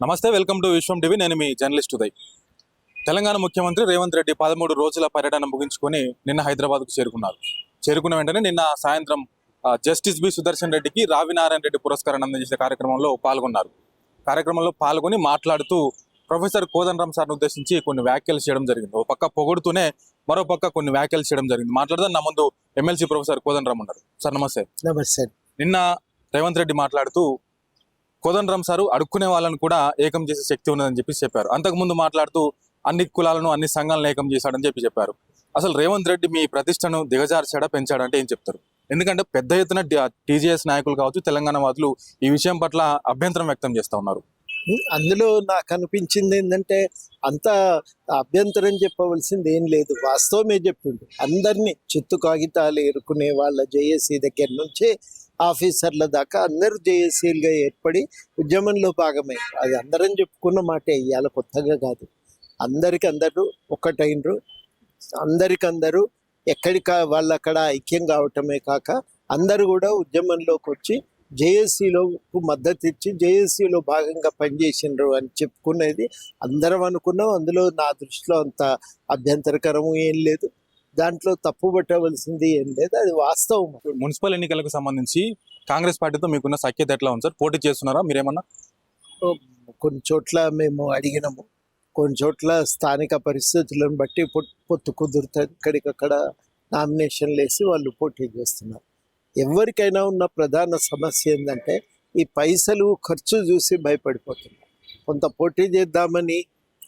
నమస్తే, welcome to Vishwam TV. నేను మీ journalist Uday. Telangana ముఖ్యమంత్రి రేవంత్ రెడ్డి 13 రోజుల పర్యటన ముగించుకొని నిన్న హైదరాబాద్కు చేరుకున్నారు. చేరుకున్న వెంటనే నిన్న సాయంత్రం జస్టిస్ బి సుదర్శన్ రెడ్డికి రావినారాయణ రెడ్డి పురస్కారాన్ని అందజేసే కార్యక్రమంలో పాల్గొన్నారు. కార్యక్రమంలో పాల్గొని మాట్లాడుతూ ప్రొఫెసర్ కోదండరాం సార్ను ఉద్దేశించి కొన్ని వ్యాఖ్యలు చేయడం జరిగింది. ఓ పక్క పొగుడుతూనే మరో పక్క కొన్ని వ్యాఖ్యలు చేయడం జరిగింది. మాట్లాడదాం, నా ముందు ఎమ్మెల్సీ ప్రొఫెసర్ కోదండరాం ఉన్నారు. సార్ నమస్తే. నమస్తే. నిన్న రేవంత్ రెడ్డి మాట్లాడుతూ కోదండరాం సారు అడుక్కునే వాళ్ళని కూడా ఏకం చేసే శక్తి ఉన్నదని చెప్పారు. అంతకుముందు మాట్లాడుతూ అన్ని కులాలను అన్ని సంఘాలను ఏకం చేశాడని చెప్పారు. అసలు రేవంత్ రెడ్డి మీ ప్రతిష్టను దిగజార్చాడా పెంచాడంటే ఏం చెప్తారు? ఎందుకంటే పెద్ద ఎత్తున టీజేఎస్ నాయకులు కావచ్చు, తెలంగాణ వాదులు ఈ విషయం పట్ల అభ్యంతరం వ్యక్తం చేస్తూ ఉన్నారు. అందులో నాకు అనిపించింది ఏంటంటే అంత అభ్యంతరం చెప్పవలసింది ఏం లేదు, వాస్తవమే చెప్పిండు. అందరినీ చిత్తు కాగితాలు ఏరుకునే వాళ్ళ జేఏసీ దగ్గర నుంచి ఆఫీసర్ల దాకా అందరూ జేఏసీలుగా ఏర్పడి ఉద్యమంలో భాగమే. అది అందరం చెప్పుకున్న మాటే, ఇవాళ కొత్తగా కాదు. అందరికందరూ ఒక్కటైనరు, అందరికందరూ ఎక్కడిక వాళ్ళు అక్కడ ఐక్యం కావటమే కాక అందరూ కూడా ఉద్యమంలోకి వచ్చి జేఏసీలో మద్దతు ఇచ్చి జేఏసీలో భాగంగా పనిచేసినారు అని చెప్పుకునేది అందరం అనుకున్నాం. అందులో నా దృష్టిలో అంత అభ్యంతరకరము ఏం లేదు, దాంట్లో తప్పు పట్టవలసింది ఏం లేదు, అది వాస్తవం. మున్సిపల్ ఎన్నికలకు సంబంధించి కాంగ్రెస్ పార్టీతో మీకున్న సఖ్యత ఎట్లా ఉంది సార్? పోటీ చేస్తున్నారా మీరేమన్నా? కొన్ని చోట్ల మేము అడిగినాము, కొన్ని చోట్ల స్థానిక పరిస్థితులను బట్టి పొత్తు కుదురుతుంది, ఇక్కడికక్కడ నామినేషన్లు వేసి వాళ్ళు పోటీ చేస్తున్నారు. ఎవరికైనా ఉన్న ప్రధాన సమస్య ఏంటంటే ఈ పైసలు ఖర్చు చూసి భయపడిపోతున్నారు. కొంత పోటీ చేద్దామని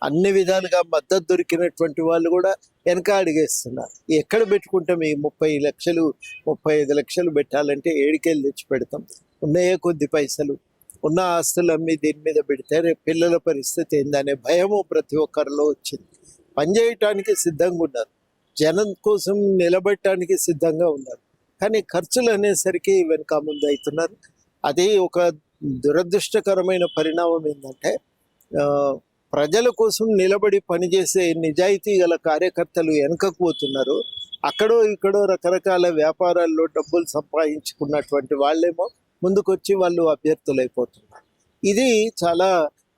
అన్ని విధాలుగా మద్దతు దొరికినటువంటి వాళ్ళు కూడా వెనక అడిగేస్తున్నారు. ఎక్కడ పెట్టుకుంటాం ఈ 30 లక్షలు 35 లక్షలు పెట్టాలంటే ఏడికెళ్ళి తెచ్చి పెడతాం? ఉన్నాయే కొద్ది పైసలు, ఉన్న ఆస్తులు అమ్మి దీని మీద పెడితే రేపు పిల్లల పరిస్థితి ఏందనే భయము ప్రతి ఒక్కరిలో వచ్చింది. పనిచేయటానికి సిద్ధంగా ఉన్నారు, జనం కోసం నిలబెట్టడానికి సిద్ధంగా ఉన్నారు, కానీ ఖర్చులు అనేసరికి వెనుక ముందు అవుతున్నారు. అది ఒక దురదృష్టకరమైన పరిణామం ఏంటంటే ప్రజల కోసం నిలబడి పనిచేసే నిజాయితీ గల కార్యకర్తలు వెనకకు పోతున్నారు. అక్కడో ఇక్కడో రకరకాల వ్యాపారాల్లో డబ్బులు సంపాదించుకున్నటువంటి వాళ్ళేమో ముందుకొచ్చి వాళ్ళు అభ్యర్థులైపోతున్నారు. ఇది చాలా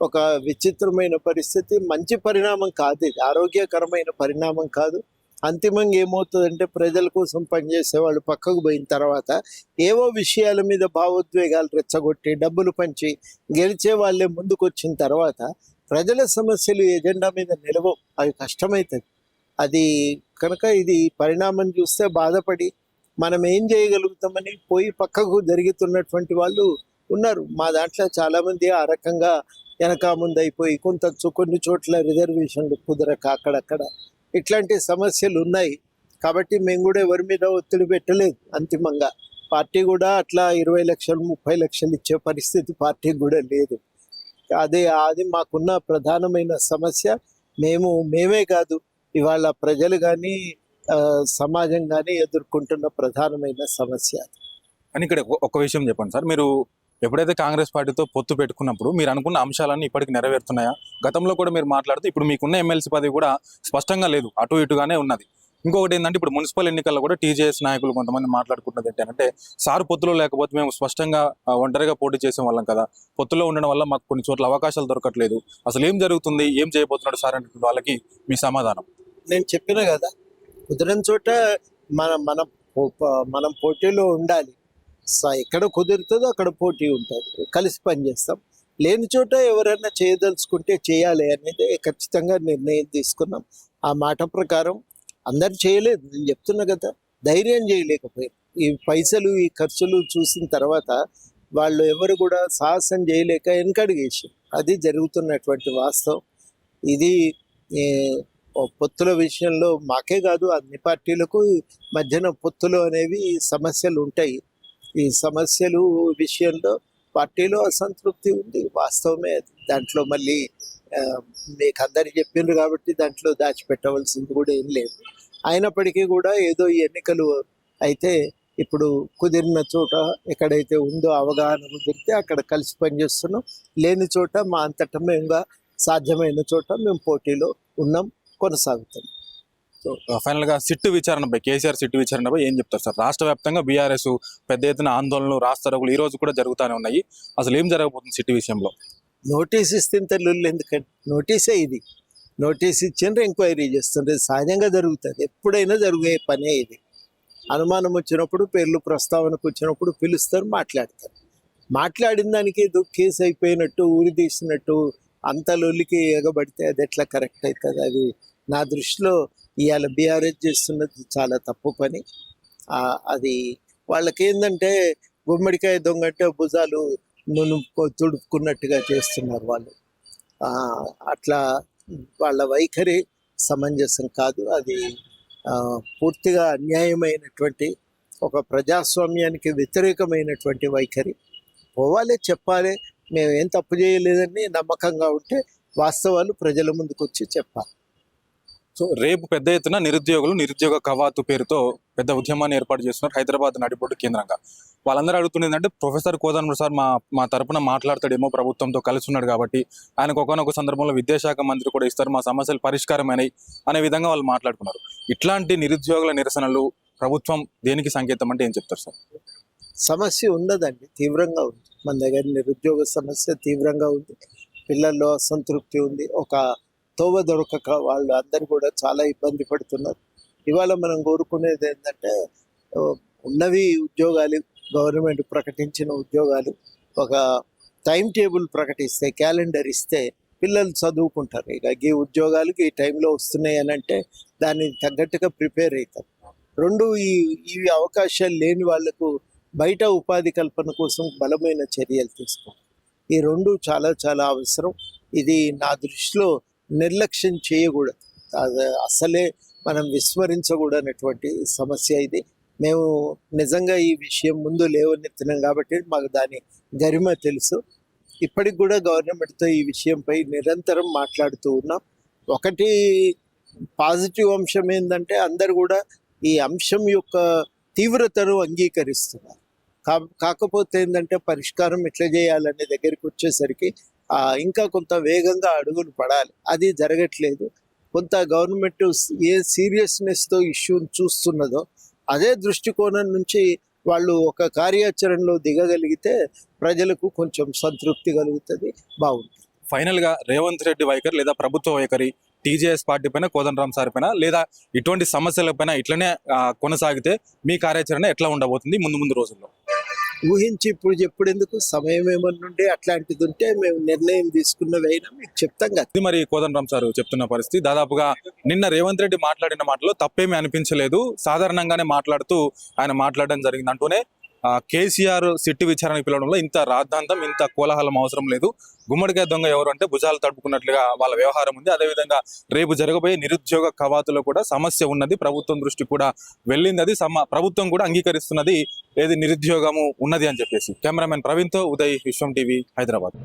ఒక విచిత్రమైన పరిస్థితి, మంచి పరిణామం కాదు, ఇది ఆరోగ్యకరమైన పరిణామం కాదు. అంతిమంగా ఏమవుతుందంటే ప్రజల కోసం పనిచేసే వాళ్ళు పక్కకు పోయిన తర్వాత ఏవో విషయాల మీద భావోద్వేగాలు రెచ్చగొట్టి డబ్బులు పంచి గెలిచే వాళ్ళే ముందుకు వచ్చిన తర్వాత ప్రజల సమస్యలు ఎజెండా మీద నిలవవు, అవి కష్టమవుతుంది. అది కనుక ఇది పరిణామం చూస్తే బాధపడి మనం ఏం చేయగలుగుతామని పోయి పక్కకు జరుగుతున్నటువంటి వాళ్ళు ఉన్నారు. మా దాంట్లో చాలామంది ఆ రకంగా వెనక ముందు అయిపోయి కొన్ని చోట్ల రిజర్వేషన్లు కుదరక అక్కడక్కడ ఇట్లాంటి సమస్యలు ఉన్నాయి. కాబట్టి మేము కూడా ఎవరి మీద ఒత్తిడి పెట్టలేదు. అంతిమంగా పార్టీ కూడా అట్లా 20 లక్షలు 30 లక్షలు ఇచ్చే పరిస్థితి పార్టీకి కూడా లేదు. అది మాకున్న ప్రధానమైన సమస్య. మేమే కాదు, ఇవాళ ప్రజలు కానీ సమాజం కానీ ఎదుర్కొంటున్న ప్రధానమైన సమస్య. అని ఇక్కడ ఒక విషయం చెప్పండి సార్, మీరు ఎప్పుడైతే కాంగ్రెస్ పార్టీతో పొత్తు పెట్టుకున్నప్పుడు మీరు అనుకున్న అంశాలన్నీ ఇప్పటికి నెరవేరుతున్నాయా? గతంలో కూడా మీరు మాట్లాడుతూ ఇప్పుడు మీకున్న ఎమ్మెల్సీ పదవి కూడా స్పష్టంగా లేదు, అటు ఇటుగానే ఉన్నది. ఇంకొకటి ఏంటంటే ఇప్పుడు మున్సిపల్ ఎన్నికల్లో కూడా టీజేఎస్ నాయకులు కొంతమంది మాట్లాడుకుంటున్నది ఏంటంటే సార్ పొత్తులో లేకపోతే మేము స్పష్టంగా ఒంటరిగా పోటీ చేసే వాళ్ళం కదా, పొత్తులో ఉండడం వల్ల మాకు కొన్ని చోట్ల అవకాశాలు దొరకట్లేదు, అసలు ఏం జరుగుతుంది, ఏం చేయబోతున్నాడు సార్ అంటే వాళ్ళకి మీ సమాధానం? నేను చెప్పిన కదా, కుదరని చోట మనం పోటీలో ఉండాలి. ఎక్కడ కుదురుతుందో అక్కడ పోటీ ఉంటుంది, కలిసి పనిచేస్తాం. లేని చోట ఎవరైనా చేయదలుచుకుంటే చేయాలి అనేది ఖచ్చితంగా నిర్ణయం తీసుకున్నాం. ఆ మాట ప్రకారం అందరు చేయలేదు, నేను చెప్తున్నా కదా, ధైర్యం చేయలేకపోయారు. ఈ పైసలు ఈ ఖర్చులు చూసిన తర్వాత వాళ్ళు ఎవరు కూడా సాహసం చేయలేక వెనకడుగేసారు. అది జరుగుతున్నటువంటి వాస్తవం. ఇది పొత్తుల విషయంలో మాకే కాదు అన్ని పార్టీలకు మధ్యన పొత్తులు అనేవి సమస్యలు ఉంటాయి. ఈ సమస్యలు విషయంలో పార్టీలో అసంతృప్తి ఉంది, వాస్తవమే. దాంట్లో మళ్ళీ మీకు అందరికి చెప్పిండ్రు కాబట్టి దాంట్లో దాచిపెట్టవలసింది కూడా ఏం లేదు. అయినప్పటికీ కూడా ఏదో ఈ ఎన్నికలు అయితే ఇప్పుడు కుదిరిన చోట ఎక్కడైతే ఉందో అవగాహన కుదిరితే అక్కడ కలిసి పనిచేస్తున్నాం. లేని చోట మా అంతటా మేముగా సాధ్యమైన చోట మేము పోటీలో ఉన్నాం, కొనసాగుతాం. సో ఫైనల్గా సిట్టు విచారణపై, కేసీఆర్ సిట్టు విచారణపై ఏం చెప్తారు సార్? రాష్ట్ర వ్యాప్తంగా బీఆర్ఎస్ పెద్ద ఎత్తున ఆందోళనలు, రాస్తారోకులు ఈ రోజు కూడా జరుగుతూనే ఉన్నాయి. అసలు ఏం జరగబోతుంది సిట్టు విషయంలో? నోటీస్ ఇస్తే ఇంత లొల్లి ఎందుకంటే నోటీసే ఇది. నోటీస్ ఇచ్చిండ్రు, ఎంక్వైరీ చేస్తుండ్రు. ఇది సహజంగా జరుగుతుంది, ఎప్పుడైనా జరిగే పనే ఇది. అనుమానం వచ్చినప్పుడు, పేర్లు ప్రస్తావనకు వచ్చినప్పుడు పిలుస్తారు, మాట్లాడతారు. మాట్లాడిన దానికి ఏదో కేసు అయిపోయినట్టు, ఊరి తీసినట్టు అంత లొల్లికి ఎగబడితే అది ఎట్లా కరెక్ట్ అవుతుంది? అది నా దృష్టిలో ఇవాళ బీఆర్ఎస్ చేస్తున్నది చాలా తప్పు పని. అది వాళ్ళకి ఏంటంటే గుమ్మడికాయ దొంగ అంటే భుజాలు తుడుపుకున్నట్టుగా చేస్తున్నారు వాళ్ళు. అట్లా వాళ్ళ వైఖరి సమంజసం కాదు. అది పూర్తిగా అన్యాయమైనటువంటి, ఒక ప్రజాస్వామ్యానికి వ్యతిరేకమైనటువంటి వైఖరి. పోవాలి, చెప్పాలి, మేము ఏం తప్పు చేయలేదని నమ్మకంగా ఉంటే వాస్తవాలు ప్రజల ముందుకు వచ్చి చెప్పాలి. సో రేపు పెద్ద ఎత్తున నిరుద్యోగ కవాతు పేరుతో పెద్ద ఉద్యమాన్ని ఏర్పాటు చేస్తున్నారు హైదరాబాద్ నడిబొడ్డు కేంద్రంగా. వాళ్ళందరూ అడుగుతున్నది ఏంటంటే ప్రొఫెసర్ కోదండ సార్ మా తరపున మాట్లాడతాడేమో, ప్రభుత్వంతో కలిసి ఉన్నాడు కాబట్టి, ఆయనకు ఒకనొక సందర్భంలో విద్యాశాఖ మంత్రి కూడా ఇస్తారు, మా సమస్యలు పరిష్కారమైనవి అనే విధంగా వాళ్ళు మాట్లాడుకున్నారు. ఇట్లాంటి నిరుద్యోగుల నిరసనలు ప్రభుత్వం దేనికి సంకేతం అంటే ఏం చెప్తారు సార్? సమస్య ఉన్నదండి, తీవ్రంగా ఉంది. మన దగ్గర నిరుద్యోగ సమస్య తీవ్రంగా ఉంది. పిల్లల్లో అసంతృప్తి ఉంది. ఒక తోవ దొరకక వాళ్ళు అందరు కూడా చాలా ఇబ్బంది పడుతున్నారు. ఇవాళ మనం కోరుకునేది ఏంటంటే ఉన్నవి ఉద్యోగాలు, గవర్నమెంట్ ప్రకటించిన ఉద్యోగాలు, ఒక టైం టేబుల్ ప్రకటిస్తే, క్యాలెండర్ ఇస్తే పిల్లలు చదువుకుంటారు. ఇక ఈ ఉద్యోగాలకి ఈ టైంలో వస్తున్నాయి అని అంటే దానికి తగ్గట్టుగా ప్రిపేర్ అవుతారు. రెండు, ఈ అవకాశాలు లేని వాళ్లకు బయట ఉపాధి కల్పన కోసం బలమైన చర్యలు తీసుకోవాలి. ఈ రెండు చాలా చాలా అవసరం. ఇది నా దృష్టిలో నిర్లక్ష్యం చేయకూడదు, అసలే మనం విస్మరించకూడనటువంటి సమస్య ఇది. మేము నిజంగా ఈ విషయం ముందు లేవనెత్తినాం కాబట్టి మాకు దాని గరిమ తెలుసు. ఇప్పటికి కూడా గవర్నమెంట్తో ఈ విషయంపై నిరంతరం మాట్లాడుతూ ఉన్నాం. ఒకటి పాజిటివ్ అంశం ఏంటంటే అందరు కూడా ఈ అంశం యొక్క తీవ్రతను అంగీకరిస్తున్నారు. కాకపోతే ఏంటంటే పరిష్కారం ఎట్లా చేయాలనే దగ్గరికి వచ్చేసరికి ఇంకా కొంత వేగంగా అడుగులు పడాలి. అది జరగట్లేదు. కొంత గవర్నమెంట్ ఏ సీరియస్నెస్తో ఇష్యూని చూస్తున్నదో అదే దృష్టికోణం నుంచి వాళ్ళు ఒక కార్యాచరణలో దిగగలిగితే ప్రజలకు కొంచెం సంతృప్తి కలుగుతుంది, బాగుంటుంది. ఫైనల్గా రేవంత్ రెడ్డి వైఖరి లేదా ప్రభుత్వ వైఖరి టీజేఎస్ పార్టీ పైన, కోదండరామ్ సార్ పైన, లేదా ఇటువంటి సమస్యల పైన ఇట్లనే కొనసాగితే మీ కార్యాచరణ ఎట్లా ఉండబోతుంది ముందు రోజుల్లో? ఊహించి ఇప్పుడు చెప్పుడెందుకు, సమయం ఏమన్నుండే అట్లాంటిది ఉంటే మేము నిర్ణయం తీసుకున్నదైనా మీకు చెప్తాం కదా. ఇది మరి కోదండరామ్ సార్ చెప్తున్న పరిస్థితి. దాదాపుగా నిన్న రేవంత్ రెడ్డి మాట్లాడిన మాటలో తప్పేమీ అనిపించలేదు, సాధారణంగానే మాట్లాడుతూ ఆయన మాట్లాడడం జరిగింది అంటూనే కేసీఆర్ సిట్టు విచారణకు పిలవడంలో ఇంత రాద్ధాంతం, ఇంత కోలాహలం అవసరం లేదు. గుమ్మడికాయ దొంగ ఎవరు అంటే భుజాలు తడుపుకున్నట్లుగా వాళ్ళ వ్యవహారం ఉంది. అదేవిధంగా రేపు జరగబోయే నిరుద్యోగ కవాతులో కూడా సమస్య ఉన్నది, ప్రభుత్వం దృష్టి కూడా వెళ్ళింది, అది ప్రభుత్వం కూడా అంగీకరిస్తున్నది, ఏది నిరుద్యోగము ఉన్నది అని చెప్పేసి. కెమెరామెన్ ప్రవీణ్తో ఉదయ్, విశ్వం టీవీ, హైదరాబాద్.